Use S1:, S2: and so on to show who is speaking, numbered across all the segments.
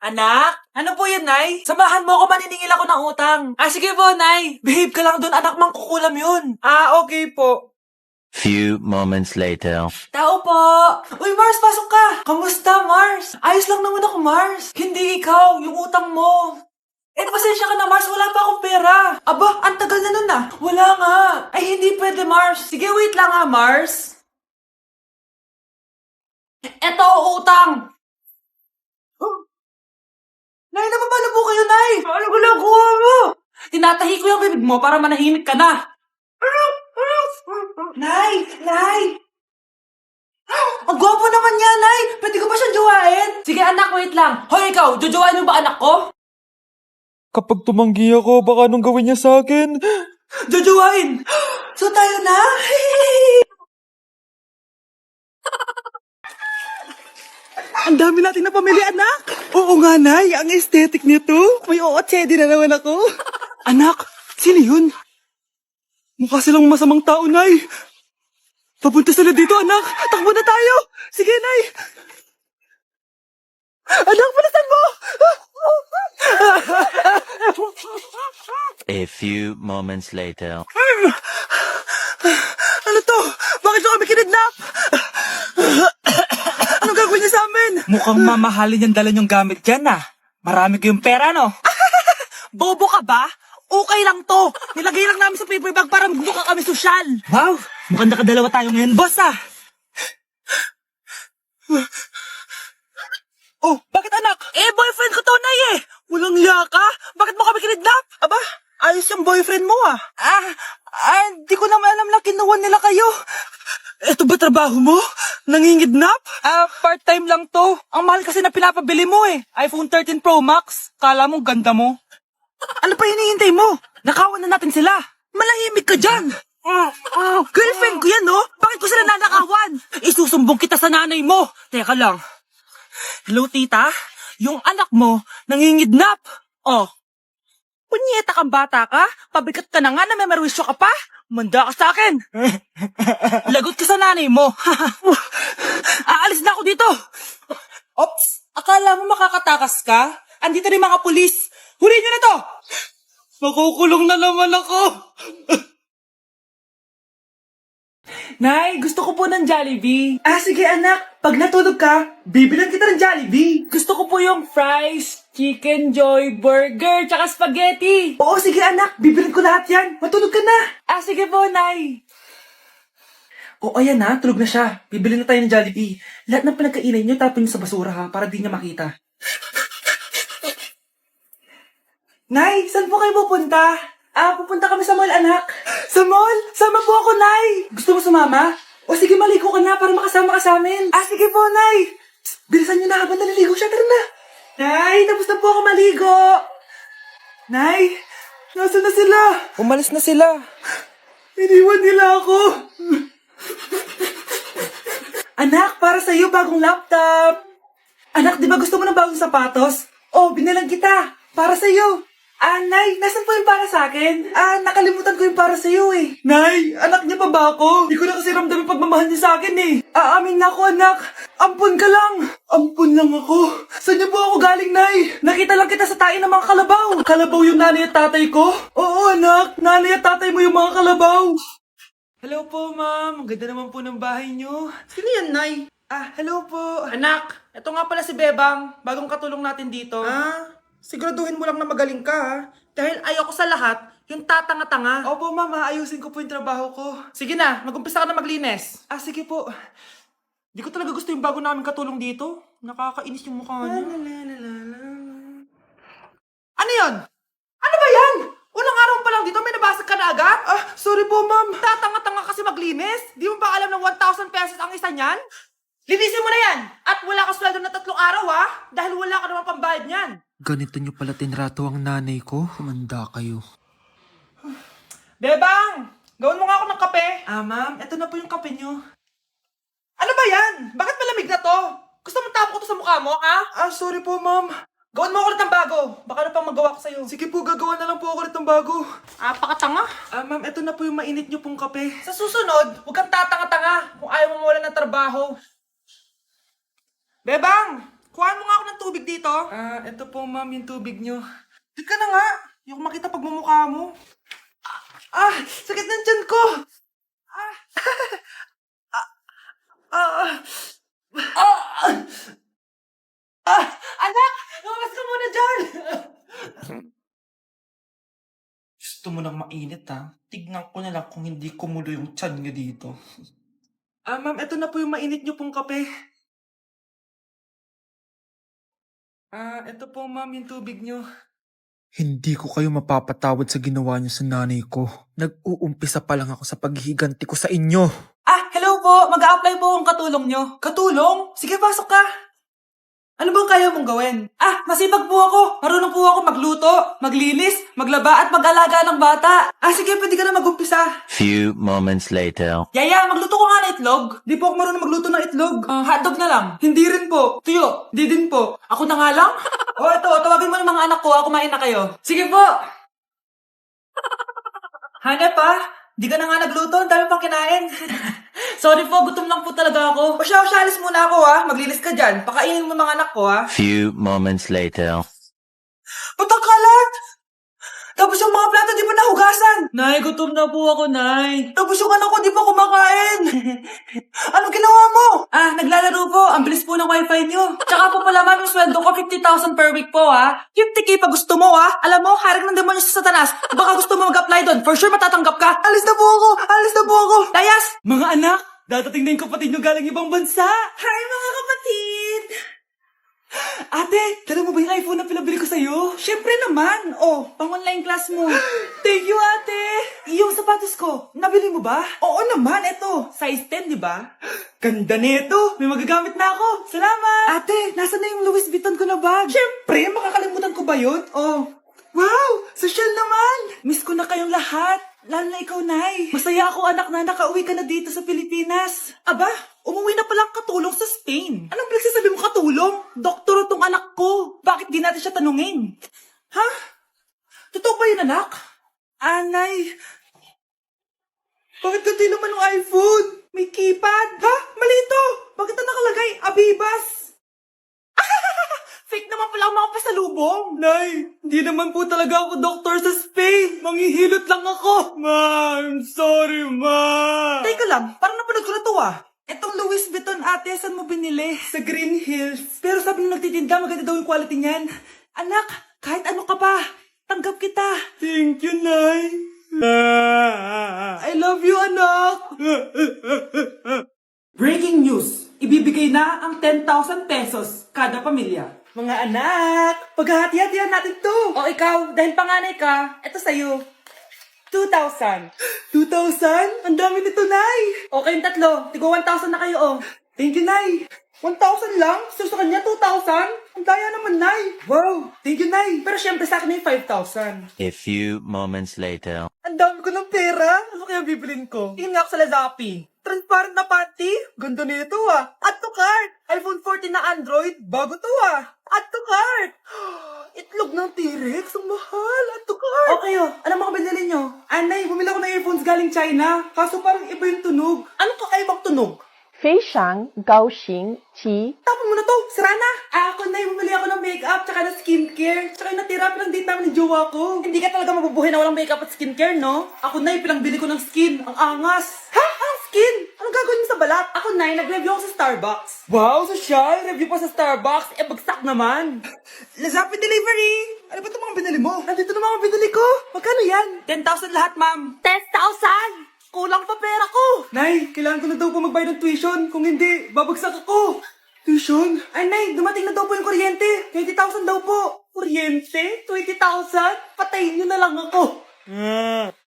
S1: Anak? Ano po yun, Nay? Samahan mo ako, maniningil ako ng utang. Sige po, Nay. Behave ka lang dun, anak, mangkukulam yun. Okay po.
S2: Few moments later.
S1: Tao po! Uy, Mars, pasok ka! Kamusta, Mars? Ayos lang naman ako, Mars. Hindi ikaw, yung utang mo. Pasensya ka na, Mars. Wala pa akong pera. Aba, ang tagal na nun ah. Wala nga. Ay, hindi pwede, Mars. Sige, wait lang ha, Mars. Eto, utang. Nay, nababala po kayo, Nay. Ano ginagawa mo? Tinatahi ko yung bibig mo para manahimik ka na. Nay! Nay! Ang gwapo naman niya, Nay! Pwede ko ba siyang jowain? Sige, anak, wait lang. Hoy, ikaw, jojowain mo ba anak ko?
S3: Kapag tumanggi ako, baka anong gawin niya sa akin?
S1: Jojowain! So tayo na?
S4: Ang dami natin na pamili, anak. Oo nga, Nay. Ang aesthetic nito. May ootsedi na naman ako. Anak, sino yun? Mukha silang masamang tao, Nay. Papunta sila dito, anak. Takbo na tayo. Sige, Nay. Anak, palasan mo!
S2: A few moments later.
S4: Ano to? Bakit nyo kami kinidnap? Anong gagawin niya sa amin?
S1: Mukhang mamahalin yung dala yung gamit dyan ah. Marami kayong pera, no?
S4: Bobo ka ba? Okay lang to. Nilagay lang namin sa paper bag para magmukha kami sosyal.
S1: Wow! Mukhang nakadalawa tayo ngayon, boss ah!
S4: Oh, bakit anak? Boyfriend ko to, Nay eh. Walang hiya ka? Bakit mo kami kinidnap? Aba, ayos yung boyfriend mo ah. Di ko naman alam na kinuha nila kayo. Eto ba trabaho mo? Nangingidnap?
S1: Part-time lang to. Ang mahal kasi na pinapabili mo eh. iPhone 13 Pro Max. Kala mo ganda mo.
S4: Ano pa hinihintay mo? Nakawan na natin sila. Malahimik ka dyan. Girlfriend ko yan, no? Bakit ko sila nanakawan?
S1: Isusumbong kita sa nanay mo. Teka lang. Hello, tita? Yung anak mo, nangingidnap. Oh. Punyeta kang bata ka? Pabigat ka na nga na may marwisyo ka pa? Manda ka sa akin. Lagot ka sa nanay mo. Aalis na ako dito. Ops, akala mo makakatakas ka? Andito rin mga pulis. Huli niyo na to. Makukulong na naman ako. Nay, gusto ko po ng Jollibee. Sige anak, pag natulog ka, bibilan kita ng Jollibee. Gusto ko po yung fries, chicken joy, burger, tsaka spaghetti. Oo, sige anak, bibilan ko lahat yan. Matulog ka na. Sige po, Nay. Ayan na, tulog na siya. Bibilin na tayo ng Jollibee. Lahat ng pinagkainan niyo, tapon niyo sa basura ha, para di niya makita. Nay, saan po kayo pupunta? Pupunta kami sa mall, anak. Sa mall? Sama po ako, Nay. Gusto mo sumama? Sige, maligo ka na para makasama ka sa amin. Sige po, Nay. Psst, bilisan niyo na habang naliligo siya. Tara na. Nay, tapos na po ako maligo. Nay, nasaan na sila?
S3: Umalis na sila.
S1: Iniwan nila ako. Anak, para sa'yo, bagong laptop. Anak, di ba gusto mo ng bagong sapatos? Binalang kita. Para sa'yo. Nay, nasan po yung para sa akin? Nakalimutan ko yung para sa'yo eh. Nay, anak niya pa ba ako? Di ko na kasi ramdam yung pagmamahal niya sa akin eh. Aamin na ako, anak. Ampun ka lang. Ampun lang ako. Saan niyo po ako galing, Nay? Nakita lang kita sa tayo ng mga kalabaw. Kalabaw yung nanay at tatay ko? Oo, anak. Nanay at tatay mo yung mga kalabaw. Hello po, ma'am. Ang ganda naman po ng bahay niyo.
S4: Sino yan, Nay?
S1: Hello po. Anak, ito nga pala si Bebang. Bagong katulong natin dito.
S4: Siguraduhin mo lang na magaling ka, ha?
S1: Dahil ayoko sa lahat, yung tatanga-tanga. Opo, mama. Ayusin ko po yung trabaho ko. Sige na, mag-umpisa ka na maglinis. Sige po. Di ko talaga gusto yung bago namin katulong dito. Nakakainis yung mukha niya. Ano yun? Ano ba yan? Unang araw pa lang dito, may nabasag ka na agad? Sorry po, ma'am. Tatanga-tanga kasi maglinis. Di mo ba alam na 1,000 pesos ang isa niyan? Linisin mo na yan! At wala ka sweldo na 3 araw, ha? Dahil wala ka naman pambayad niyan.
S3: Ganito niyo pala tinrato ang nanay ko. Manda kayo.
S1: Bebang! Gawin mo nga ako ng kape. Ma'am, eto na po yung kape niyo. Ano ba yan? Bakit malamig na to? Gusto mo tapo ko to sa mukha mo, ha? Sorry po, ma'am. Gawin mo ako ulit ng bago. Baka na pang magawa ko sa'yo. Sige po, gagawa na lang po ako ulit ng bago. Pakatanga. Ma'am, eto na po yung mainit niyo pong kape. Sa susunod, huwag kang tatanga-tanga kung ayaw mo mawala ng trabaho. Bebang! kuhaan mo nga ako ng tubig dito. Ito po, ma'am, yung tubig nyo. Dito ka na nga. Yung makita pagmumukha mo. Sakit ng tiyan ko. Anak! Lumabas ka muna dyan! Gusto mo nang mainit, ha? Tignan ko na lang kung hindi kumulo yung tiyan nyo dito. Ma'am, ito na po yung mainit nyo pong kape. Ito po, ma'am, yung tubig nyo.
S3: Hindi ko kayo mapapatawad sa ginawa niyo sa nanay ko. Nag-uumpisa pa lang ako sa paghihiganti ko sa inyo.
S1: Hello po! Mag-a-apply po akong katulong nyo. Katulong? Sige, pasok ka. Ano bang kaya mong gawin? Masipag po ako. Marunong po ako magluto, maglinis, maglaba at mag-alaga ng bata. Sige, pwede ka na mag-umpisa.
S2: Few moments later.
S1: Yaya, magluto ko nga ng itlog. Di po ako marunong magluto ng itlog. Hotdog na lang. Hindi rin po. Tuyo. Di din po. Ako na nga lang? Ito. Tawagin mo ng mga anak ko. Kumain na kayo. Sige po. Hanep di ka na nga nagluto. Ang dami pang kinain. Sorry po, gutom lang po talaga ako. Alis muna ako Maglinis ka dyan. Pakainin mo mga anak ko
S2: Few moments later.
S1: Patang kalat! Tapos yung mga plato di pa nahugasan. Nay, gutom na po ako, Nay. Tapos yung anak ko di pa kumakain. Anong ginawa mo? Naglalaro po. Ang bilis po ng wifi niyo. Tsaka po pala, ma'am, yung sweldo ko 50,000 per week po, 50K pa gusto mo, Alam mo, haring ng demonyo sa satanas. Baka gusto mo mag-apply doon. For sure matatanggap ka. Alis na po ako. Layas! Mga anak, dadating na yung kapatid nyo galing ibang bansa. Hi, mga kapatid! Ate, dala mo ba yung iPhone na pinabili ko sa'yo? Siyempre naman. Pang-online class mo. Thank you, ate. Yung sapatos ko, nabili mo ba? Oo naman, eto. Size 10, di ba? Ganda nito. May magagamit na ako. Salamat. Ate, nasa na yung Louis Vuitton ko na bag? Siyempre, makakalimutan ko ba yun? Wow, social naman. Miss ko na kayong lahat. Lalo na ikaw, Nay. Masaya ako, anak, na nakauwi ka na dito sa Pilipinas. Aba, umuwi na palang katulong sa Spain. Anong pinagsasabi mo katulong? Doktor tong anak ko. Bakit di natin siya tanungin? Totoo ba yun, anak? Nay. Bakit ganti naman ng iPhone? May keypad. Mali ito. Bakit na nakalagay? Abibas. Fake naman pala ang mga pasalubong. Nay, hindi naman po talaga ako doktor sa Spain. Manghihilot lang ako. Ma, I'm sorry, ma. Teka lang, parang napanood ko na to Etong Louis Vuitton, ate, saan mo binili? Sa Green Hills. Pero sabi nung nagtitinda, maganda daw yung quality niyan. Anak, kahit ano ka pa, tanggap kita. Thank you, Nay. I love you, anak. Breaking news. Ibibigay na ang 10,000 pesos kada pamilya. Mga anak, paghahati-hatihan natin to. Ikaw, dahil panganay ka, eto sa'yo. 2,000. 2,000? Ang dami nito, Nay. Okay yung tatlo. Tigo 1,000 na kayo, Thank you, Nay. 1,000 lang? So sa kanya, 2,000? Ang daya naman, Nay. Wow. Thank you, Nay. Pero syempre sa akin may 5,000.
S2: A few moments later.
S1: Ang dami ko ng pera. Ano kaya bibilin ko? Tingin nga ako sa Lazappi. Transparent na panty? Ganda nito Add to cart. iPhone 14 na Android? Bago to Add to cart. Itlog ng T-Rex? Ang mahal. Add to cart. Okay ano mga binili nyo? Anay, bumili ako ng earphones galing China. Kaso parang iba yung tunog. Anong kakaibang tunog?
S5: 非常高兴其
S1: Tapon mo na to, sira na. Ako na bumili ako ng makeup tsaka ng skincare. Tsaka yung natira pa ng date namin ng jowa ko. Hindi ka talaga mabubuhay na walang makeup at skincare, no? Ako na pinangbili ko ng skin. Ang angas. Ang skin? Anong gagawin mo sa balat? Ako na nag-review ako sa Starbucks. Wow, social. Review pa sa Starbucks. Bagsak naman. Lazappi delivery. Ano ba itong mga binili mo? Nandito na mga binili ko. Magkano yan? 10,000 lahat, ma'am. 10,000! Kulang pa pera ko! Nay, kailangan ko na daw po magbayad ng tuition. Kung hindi, babagsak ako. Tuition? Ay, Nay, dumating na daw po yung kuryente. 20,000 daw po. Kuryente? 20,000? Patayin niyo na lang ako.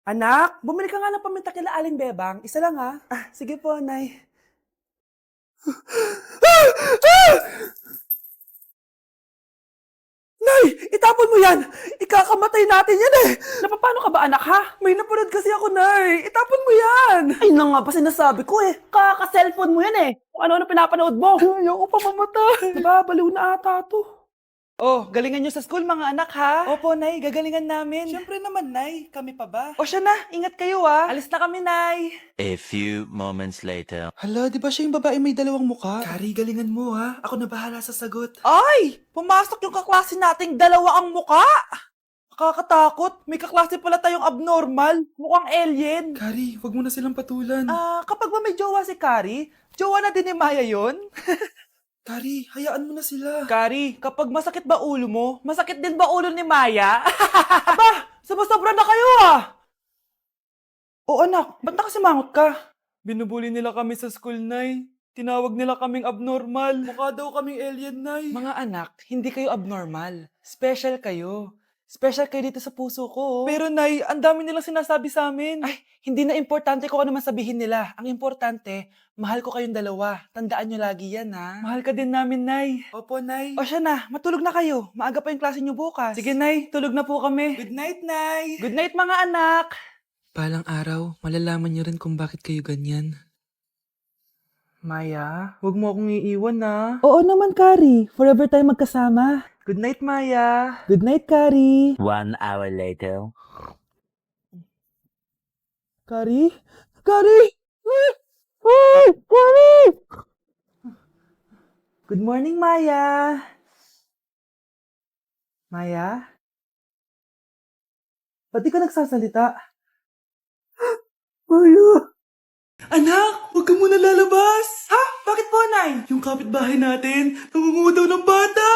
S1: Anak, bumili ka nga ng paminta kila Aling Bebang. Isa lang sige po, Nay. Nay, itapon mo yan! Ikakamatay natin yan Napapano ka ba, anak, ha? May napanood kasi ako, Nay. Itapon mo yan! Ay, na nga ba sinasabi ko Kaka-cellphone mo yan Kung ano-ano pinapanood mo. Ayoko pa mamatay. Diba, baliw na ata to. Oh, galingan nyo sa school mga anak ha? Opo, Nay, gagalingan namin. Siyempre naman, Nay. Kami pa ba? O siya na, ingat kayo ha. Alis na kami, Nay.
S2: A few moments later.
S4: Hala, di ba siya yung babae may dalawang muka?
S1: Kari, galingan mo ha. Ako na bahala sa sagot. Ay! Pumasok yung kaklase nating dalawa ang muka! Nakakatakot. May kaklase pala tayong abnormal. Mukhang alien.
S4: Kari, wag mo na silang patulan.
S1: Kapag ba may jowa si Kari, jowa na din ni Maya yon?
S4: Kari, hayaan mo na sila.
S1: Kari, kapag masakit ba ulo mo, masakit din ba ulo ni Maya? Aba, sobra na kayo ah! O anak, ba't nakasimangot ka?
S4: Binubuli nila kami sa school, Nay. Tinawag nila kaming abnormal. Mukha daw kaming alien, Nay.
S1: Mga anak, hindi kayo abnormal. Special kayo. Special kayo dito sa puso ko.
S4: Pero, Nay, ang dami nilang sinasabi sa amin.
S1: Ay, hindi na importante kung ano man sabihin nila. Ang importante, mahal ko kayong dalawa. Tandaan nyo lagi yan, ha?
S4: Mahal ka din namin, Nay.
S1: Opo, Nay. O siya na, matulog na kayo. Maaga pa yung klase nyo bukas.
S4: Sige, Nay, tulog na po kami.
S1: Good night, Nay. Good night, mga anak.
S3: Palang araw, malalaman niyo rin kung bakit kayo ganyan.
S1: Maya, huwag mo akong iiwan, na. Oo naman, Kari. Forever tayo magkasama. Good night, Maya. Good night, Kari.
S2: 1 hour later.
S1: Kari? Kari! Ay, Kari! Good morning, Maya. Maya? Ba't di ka nagsasalita? Maya!
S4: Anak, huwag ka muna lalabas.
S1: Ha? Bakit po, Nay?
S4: Yung kapitbahay natin, nangunguha daw ng bata.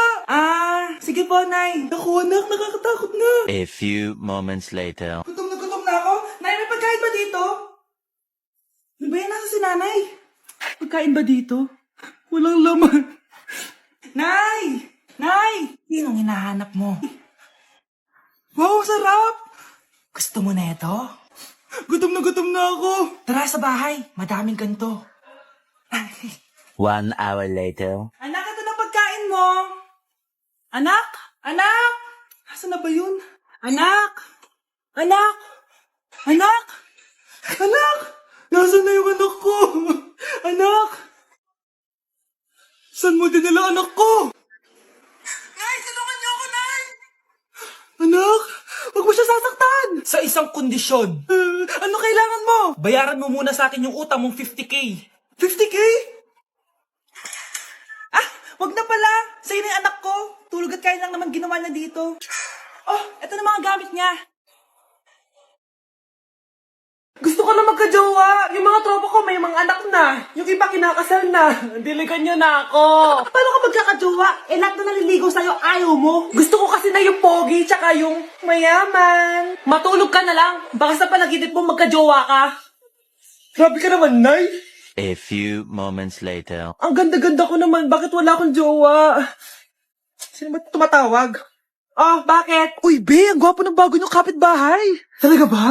S1: Sige po, Nay.
S4: Naku, anak, nakakatakot na.
S2: A few moments later.
S1: Gutom na ako. Nay, may pagkain ba dito? Ano ba yan? Nasa si Nanay? Pagkain ba dito?
S4: Walang laman.
S1: Nay! Nay! Yun ang hinahanap mo.
S4: Wow, sarap.
S1: Gusto mo na ito?
S4: Gutom na ako.
S1: Tara sa bahay. Madaming ganito.
S2: 1 hour later.
S1: Anak, ito na pagkain mo. Anak! Anak!
S4: Asan na ba yun?
S1: Anak! Anak! Anak!
S4: Anak! Nasaan na yung anak ko? Anak! Saan mo dinala anak ko?
S1: Nay, tulungan niyo ako, Nay!
S4: Anak! Huwag mo siya sasaktan!
S1: Sa isang kondisyon.
S4: Ano kailangan mo?
S1: Bayaran mo muna sa akin yung utang mong 50K.
S4: 50K?
S1: Wag na pala. Sa'yo na yung anak ko. Tulog at kain lang naman ginawa niya dito. Oh, eto na mga gamit niya. Gusto ko na magka-jowa. Yung mga tropa ko may mga anak na. Yung iba kinakasal na. Diligan niyo na ako. Paano ka magkaka-jowa? Lahat na naliligo sa'yo, ayaw mo. Gusto ko kasi na yung pogi tsaka yung mayaman. Matulog ka na lang. Baka sa panaginip mo magka-jowa ka.
S4: Grabe ka naman, Nay!
S2: A few moments later.
S1: Ang ganda-ganda ko naman. Bakit wala akong jowa? Sino ba tumatawag? Oh, bakit?
S4: Uy, Be! Ang gwapo ng bago niyong kapitbahay!
S1: Talaga ba?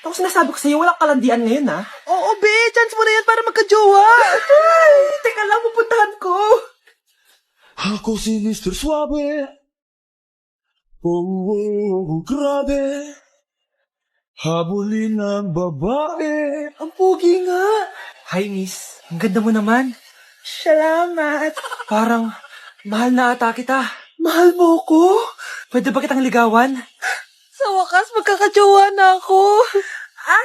S1: Ako sinasabi ko sa'yo, walang kalandian ngayon, ha?
S4: Oo, Be! Chance mo na yan para magka-jowa!
S1: Ay, teka lang, pupuntahan ko.
S6: Ako si Mr. Suave. Oh, grabe. Habulin ng babae.
S1: Ang pogi nga. Hi, miss. Ang ganda mo naman. Salamat. Parang mahal na ata kita. Mahal mo ko? Pwede ba kitang ligawan? Sa wakas, magkakajowa na ako.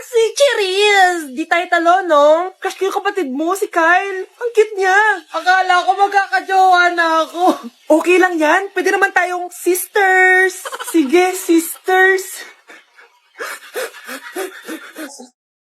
S1: Si Cherise! Di tayo talo, no? Crush ko yung kapatid mo, si Kyle. Ang cute niya. Akala ko magkakajowa na ako. Okay lang yan. Pwede naman tayong sisters. Sige, sisters.